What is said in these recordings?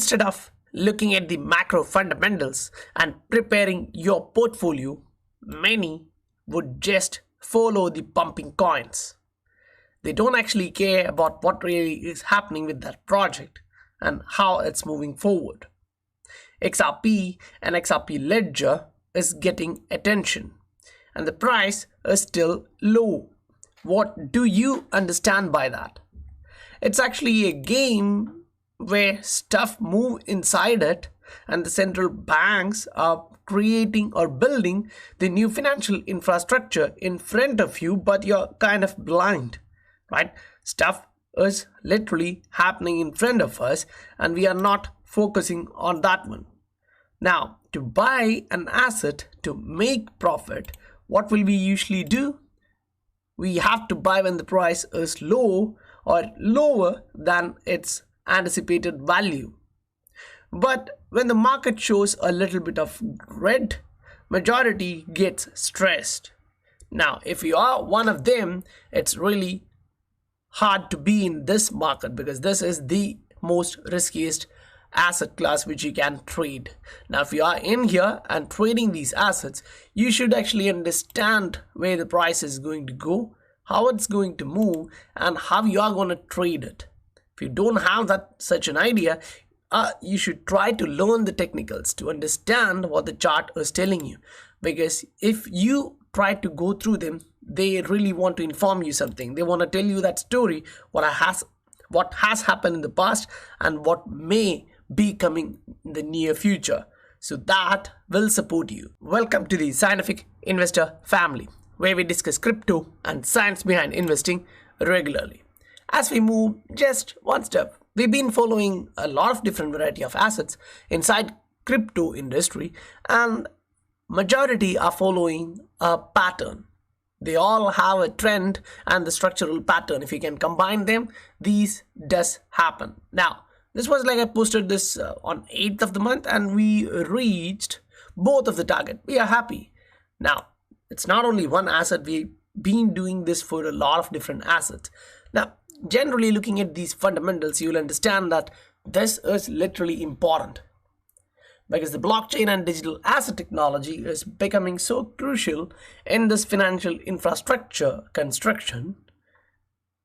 instead of looking at the macro fundamentals and preparing your portfolio, many would just follow the pumping coins. They don't actually care about what really is happening with that project and how it's moving forward. XRP and XRP Ledger is getting attention and the price is still low. What do you understand by that? It's actually a game where stuff move inside it and the central banks are creating or building the new financial infrastructure in front of you, but you're kind of blind, right? Stuff is literally happening in front of us and we are not focusing on that one. Now, to buy an asset to make profit, what will we usually do? We have to buy when the price is low or lower than its anticipated value. But when the market shows a little bit of red, majority gets stressed. Now, if you are one of them, it's really hard to be in this market because this is the most riskiest asset class which you can trade. Now, if you are in here and trading these assets, you should actually understand where the price is going to go, how it's going to move, and how you are going to trade it. If you don't have such an idea, you should try to learn the technicals to understand what the chart is telling you, because if you try to go through them, they really want to inform you something. They want to tell you that story, what has happened in the past and what may be coming in the near future. So that will support you. Welcome to the Scientific Investor family, where we discuss crypto and science behind investing regularly. As we move just one step, we've been following a lot of different variety of assets inside crypto industry, and majority are following a pattern. They all have a trend and the structural pattern. If you can combine them, these does happen. Now, this was like I posted this on 8th of the month and we reached both of the target. We are happy. Now, it's not only one asset. We've been doing this for a lot of different assets. Now, generally looking at these fundamentals, you will understand that this is literally important because the blockchain and digital asset technology is becoming so crucial in this financial infrastructure construction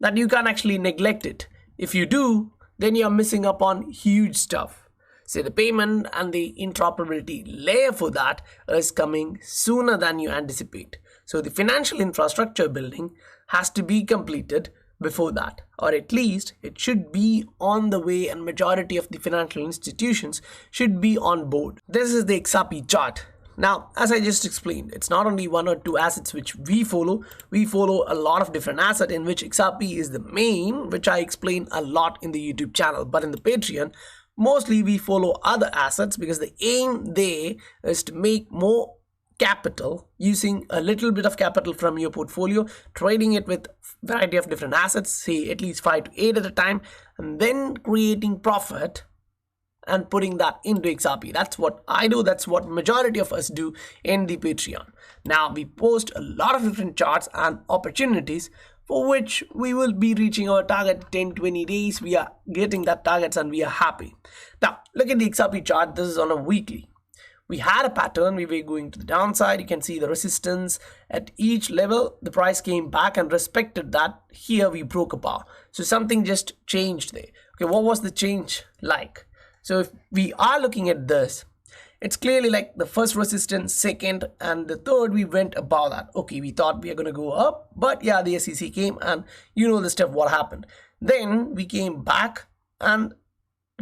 that you can't actually neglect it. If you do, then you're missing up on huge stuff. Say the payment and the interoperability layer for that is coming sooner than you anticipate. So the financial infrastructure building has to be completed before that, or at least it should be on the way, and majority of the financial institutions should be on board. This is the XRP chart. Now, as I just explained, it's not only one or two assets which we follow a lot of different assets in which XRP is the main, which I explain a lot in the YouTube channel. But in the Patreon, mostly we follow other assets because the aim there is to make more capital using a little bit of capital from your portfolio, trading it with variety of different assets, say at least 5 to 8 at a time, and then creating profit and putting that into XRP. That's what I do. That's what majority of us do in the Patreon. Now, we post a lot of different charts and opportunities for which we will be reaching our target 10-20 days. We are getting that targets and we are happy. Now, look at the XRP chart. This is on a weekly. We had a pattern. We were going to the downside. You can see the resistance at each level. The price came back and respected that. Here we broke a bar. So something just changed there. Okay, what was the change like? So if we are looking at this, it's clearly like the first resistance, second, and the third, we went above that. Okay, we thought we are going to go up, but yeah, the SEC came and you know the stuff what happened. Then we came back and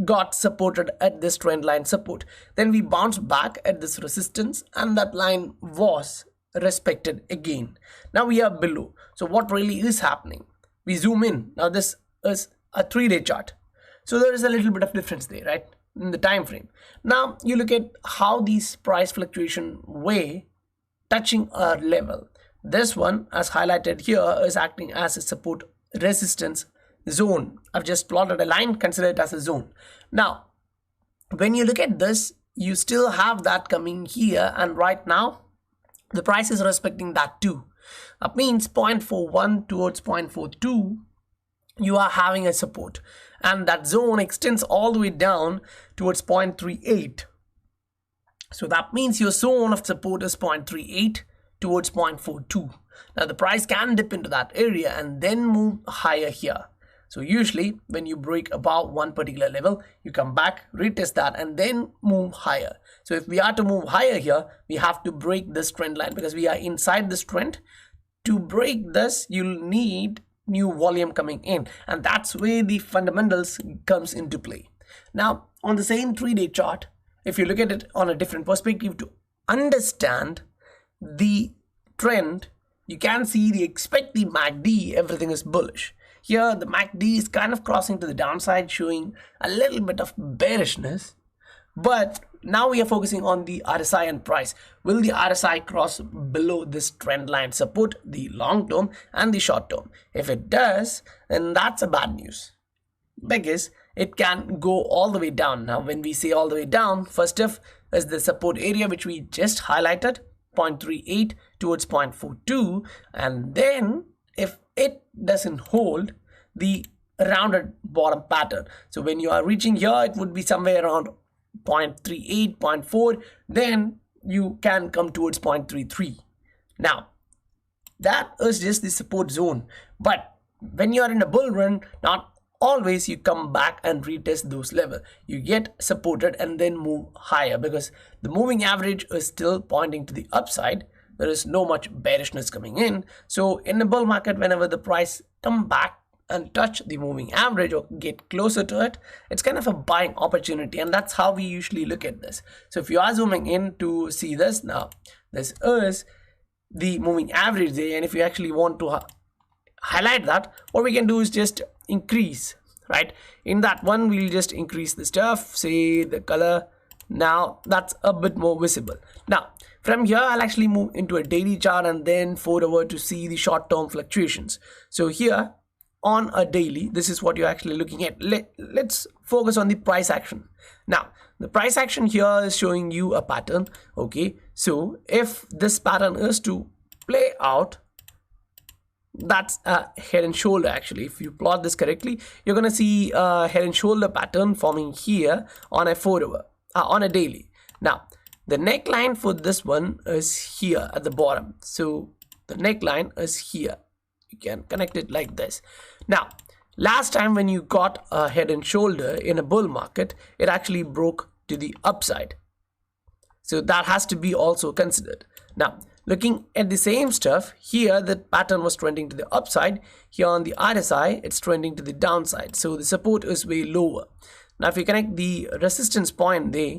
got supported at this trend line support. Then we bounced back at this resistance and that line was respected again. Now we are below. So what really is happening? We zoom in. Now this is a 3-day chart. So there is a little bit of difference there, right? In the time frame. Now you look at how these price fluctuation way touching a level. This one, as highlighted here, is acting as a support resistance zone. I've just plotted a line, consider it as a zone. Now, when you look at this, you still have that coming here, and right now the price is respecting that too. That means 0.41 towards 0.42 you are having a support, and that zone extends all the way down towards 0.38. So that means your zone of support is 0.38 towards 0.42. Now the price can dip into that area and then move higher here. So usually when you break above one particular level, you come back, retest that, and then move higher. So if we are to move higher here, we have to break this trend line because we are inside this trend. To break this, you'll need new volume coming in, and that's where the fundamentals comes into play. Now on the same 3-day chart, if you look at it on a different perspective to understand the trend, you can see expect the MACD, everything is bullish. Here the MACD is kind of crossing to the downside, showing a little bit of bearishness. But now we are focusing on the RSI and price. Will the RSI cross below this trend line support, the long term and the short term? If it does, then that's a bad news, because it can go all the way down. Now when we say all the way down, first off is the support area which we just highlighted, 0.38 towards 0.42, and then if it doesn't hold, the rounded bottom pattern. So when you are reaching here, it would be somewhere around 0.38, 0.4, then you can come towards 0.33. Now that is just the support zone, but when you are in a bull run, not always you come back and retest those levels. You get supported and then move higher, because the moving average is still pointing to the upside. There is no much bearishness coming in. So in the bull market, whenever the price come back and touch the moving average or get closer to it, it's kind of a buying opportunity, and that's how we usually look at this. So if you are zooming in to see this, now this is the moving average there, and if you actually want to highlight that, what we can do is just increase, right? In that one, we'll just increase the stuff, say the color. Now that's a bit more visible. Now from here, I'll actually move into a daily chart and then forward over to see the short-term fluctuations. So here on a daily, this is what you're actually looking at. Let's focus on the price action. Now the price action here is showing you a pattern. Okay, so if this pattern is to play out, that's a head and shoulder. Actually, if you plot this correctly, you're gonna see a head and shoulder pattern forming here on a forward over, on a daily. Now the neckline for this one is here at the bottom, so the neckline is here. You can connect it like this. Now last time when you got a head and shoulder in a bull market, it actually broke to the upside, so that has to be also considered. Now looking at the same stuff here, the pattern was trending to the upside. Here on the RSI, it's trending to the downside, so the support is way lower. Now if you connect the resistance point there,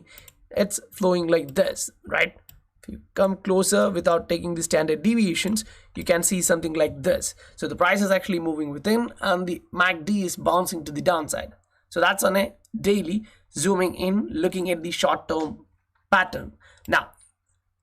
it's flowing like this, right? If you come closer without taking the standard deviations, you can see something like this. So the price is actually moving within and the MACD is bouncing to the downside. So that's on a daily. Zooming in, looking at the short-term pattern. Now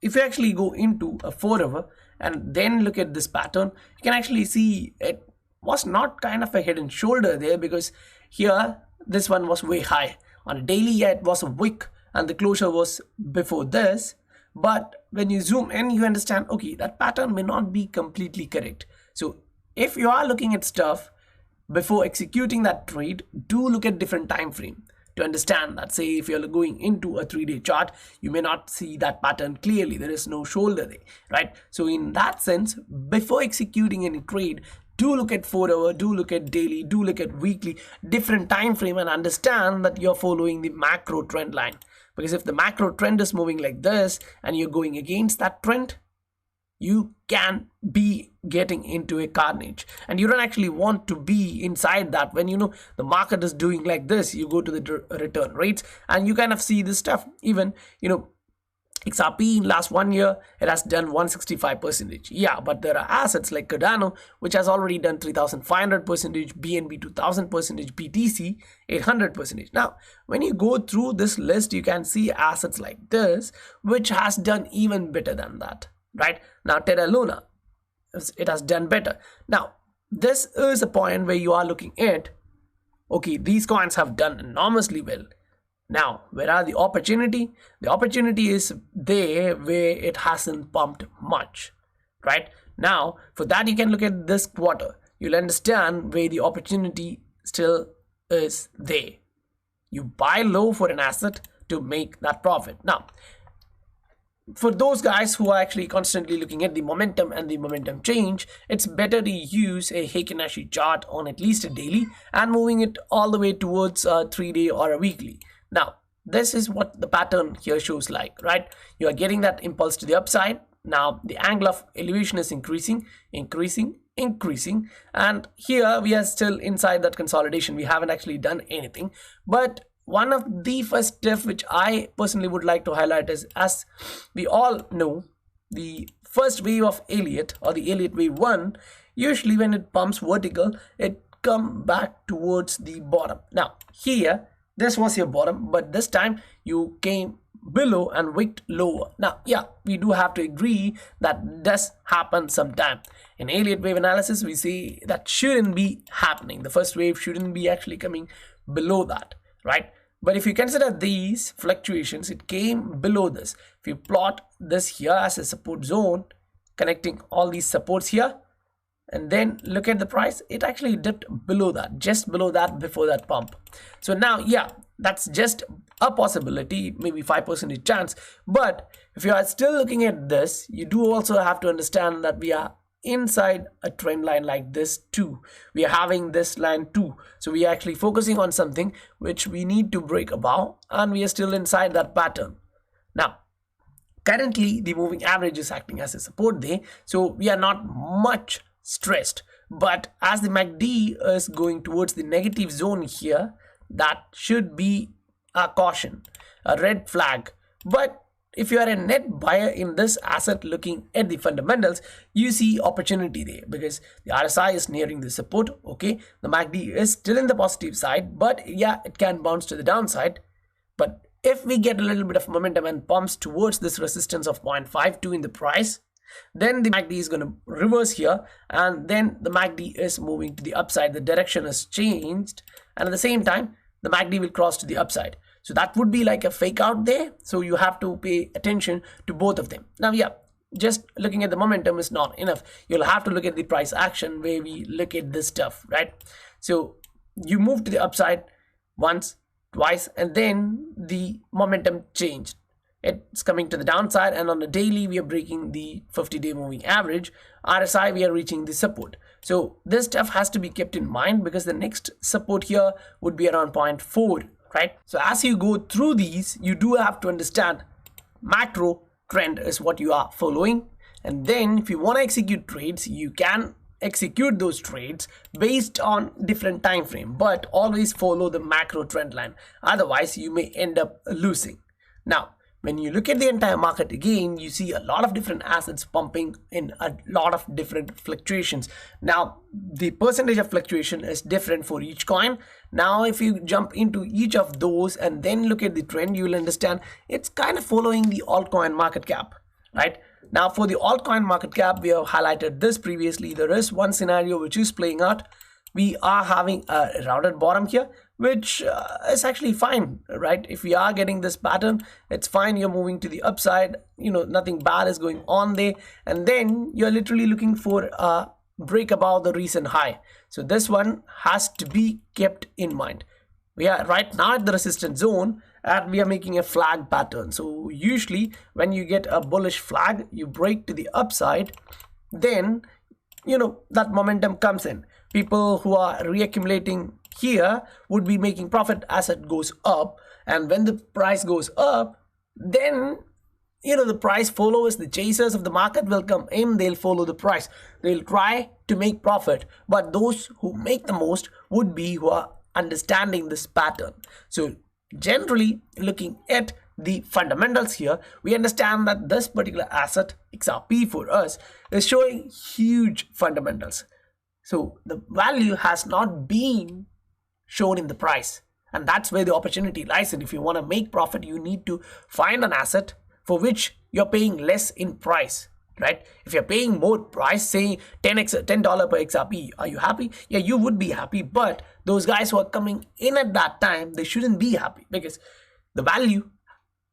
if you actually go into a 4 hour and then look at this pattern, you can actually see it was not kind of a head and shoulder there, because here this one was way high. On a daily, yeah, it was a wick and the closure was before this. But when you zoom in, you understand, okay, that pattern may not be completely correct. So if you are looking at stuff before executing that trade, do look at different time frame to understand that. Say if you're going into a 3-day chart, you may not see that pattern clearly. There is no shoulder there, right? So in that sense, before executing any trade, do look at 4 hour, do look at daily, do look at weekly, different time frame, and understand that you're following the macro trend line. Because if the macro trend is moving like this and you're going against that trend, you can be getting into a carnage, and you don't actually want to be inside that. When you know the market is doing like this, you go to the return rates and you kind of see this stuff. Even XRP in last 1 year, it has done 165%. Yeah, but there are assets like Cardano which has already done 3,500%, BNB 2,000%, BTC 800%. Now when you go through this list, you can see assets like this which has done even better than that. Right now, Terra Luna, it has done better. Now this is a point where you are looking at, okay, these coins have done enormously well. Now where are the opportunity? The opportunity is there where it hasn't pumped much. Right now, for that you can look at this quarter. you'll understand where the opportunity still is there. You buy low for an asset to make that profit. Now, for those guys who are actually constantly looking at the momentum and the momentum change, it's better to use a Heikin Ashi chart on at least a daily and moving it all the way towards a 3-day or a weekly. Now, this is what the pattern here shows like, right? You are getting that impulse to the upside. Now, the angle of elevation is increasing, and here we are still inside that consolidation. We haven't actually done anything, but one of the first steps which I personally would like to highlight is, as we all know, the first wave of Elliott or the Elliott wave 1, usually when it pumps vertical, it come back towards the bottom. Now here, this was your bottom, but this time you came below and wicked lower. Now, yeah, we do have to agree that does happen sometime. In Elliott wave analysis, we see that shouldn't be happening. The first wave shouldn't be actually coming below that, right? But if you consider these fluctuations, it came below this. If you plot this here as a support zone, connecting all these supports here, and then look at the price, it actually dipped below that, just below that before that pump. So now, yeah, that's just a possibility, maybe 5% chance. But if you are still looking at this, you do also have to understand that we are inside a trend line like this too. We are having this line too, so we are actually focusing on something which we need to break above, and we are still inside that pattern. Now currently the moving average is acting as a support there, so we are not much stressed. But as the MACD is going towards the negative zone here, that should be a caution, a red flag. But if you are a net buyer in this asset looking at the fundamentals, you see opportunity there because the RSI is nearing the support. Okay, the MACD is still in the positive side, but yeah, it can bounce to the downside. But if we get a little bit of momentum and pumps towards this resistance of 0.52 in the price, then the MACD is going to reverse here, and then the MACD is moving to the upside. The direction has changed, and at the same time the MACD will cross to the upside. So that would be like a fake out there. So you have to pay attention to both of them. Now, yeah, just looking at the momentum is not enough. You'll have to look at the price action where we look at this stuff, right? So you move to the upside once, twice, and then the momentum changed. It's coming to the downside, and on the daily we are breaking the 50-day moving average. RSI, we are reaching the support. So this stuff has to be kept in mind because the next support here would be around 0.4. right? So as you go through these, you do have to understand macro trend is what you are following, and then if you want to execute trades, you can execute those trades based on different time frame, but always follow the macro trend line, otherwise you may end up losing. Now when you look at the entire market again, you see a lot of different assets pumping in a lot of different fluctuations. Now the percentage of fluctuation is different for each coin. Now if you jump into each of those and then look at the trend, you will understand it's kind of following the altcoin market cap, right? Now for the altcoin market cap, we have highlighted this previously. There is one scenario which is playing out. We are having a rounded bottom here, which is actually fine, right? If we are getting this pattern, it's fine. You're moving to the upside, you know, nothing bad is going on there, and then you're literally looking for a break above the recent high. So this one has to be kept in mind. We are right now at the resistance zone and we are making a flag pattern. So usually when you get a bullish flag, you break to the upside, then you know that momentum comes in. People who are reaccumulating here would be making profit as it goes up, and when the price goes up, then you know the price followers, the chasers of the market will come in. They'll follow the price, they'll try to make profit, but those who make the most would be who are understanding this pattern. So generally looking at the fundamentals here, we understand that this particular asset XRP for us is showing huge fundamentals. So the value has not been shown in the price, and that's where the opportunity lies. And if you want to make profit, you need to find an asset for which you're paying less in price, right? If you're paying more price, say $10 per XRP, are you happy? Yeah, you would be happy, but those guys who are coming in at that time, they shouldn't be happy because the value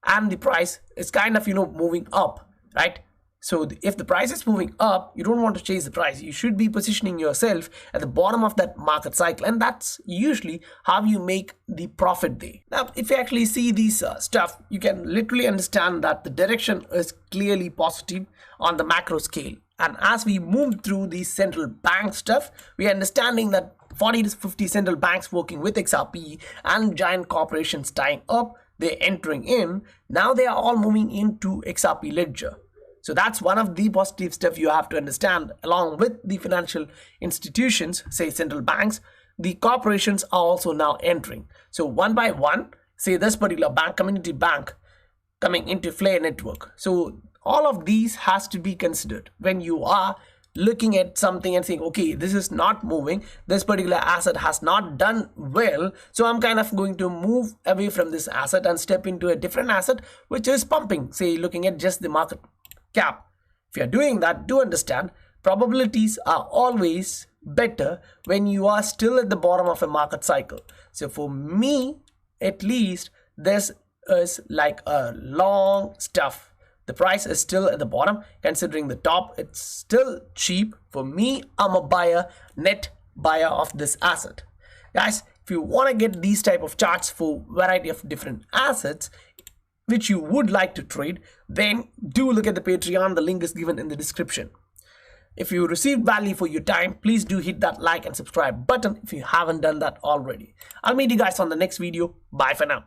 and the price is kind of, you know, moving up, right? So if the price is moving up, you don't want to chase the price. You should be positioning yourself at the bottom of that market cycle, and that's usually how you make the profit day. Now, if you actually see these stuff, you can literally understand that the direction is clearly positive on the macro scale. And as we move through the central bank stuff, we are understanding that 40 to 50 central banks working with XRP and giant corporations tying up, they're entering in. Now they are all moving into XRP Ledger. So that's one of the positive stuff you have to understand. Along with the financial institutions, say central banks, the corporations are also now entering. So one by one, say this particular bank, Community Bank, coming into Flare Network. So all of these has to be considered when you are looking at something and saying, okay, this is not moving, this particular asset has not done well, so I'm kind of going to move away from this asset and step into a different asset which is pumping, say looking at just the market cap. If you're doing that, do understand probabilities are always better when you are still at the bottom of a market cycle. So for me, at least, this is like a long stuff. The price is still at the bottom. Considering the top, it's still cheap. For me, I'm a buyer, net buyer of this asset. Guys, if you want to get these type of charts for variety of different assets which you would like to trade, then do look at the Patreon. The link is given in the description. If you received value for your time, please do hit that like and subscribe button if you haven't done that already. I'll meet you guys on the next video. Bye for now.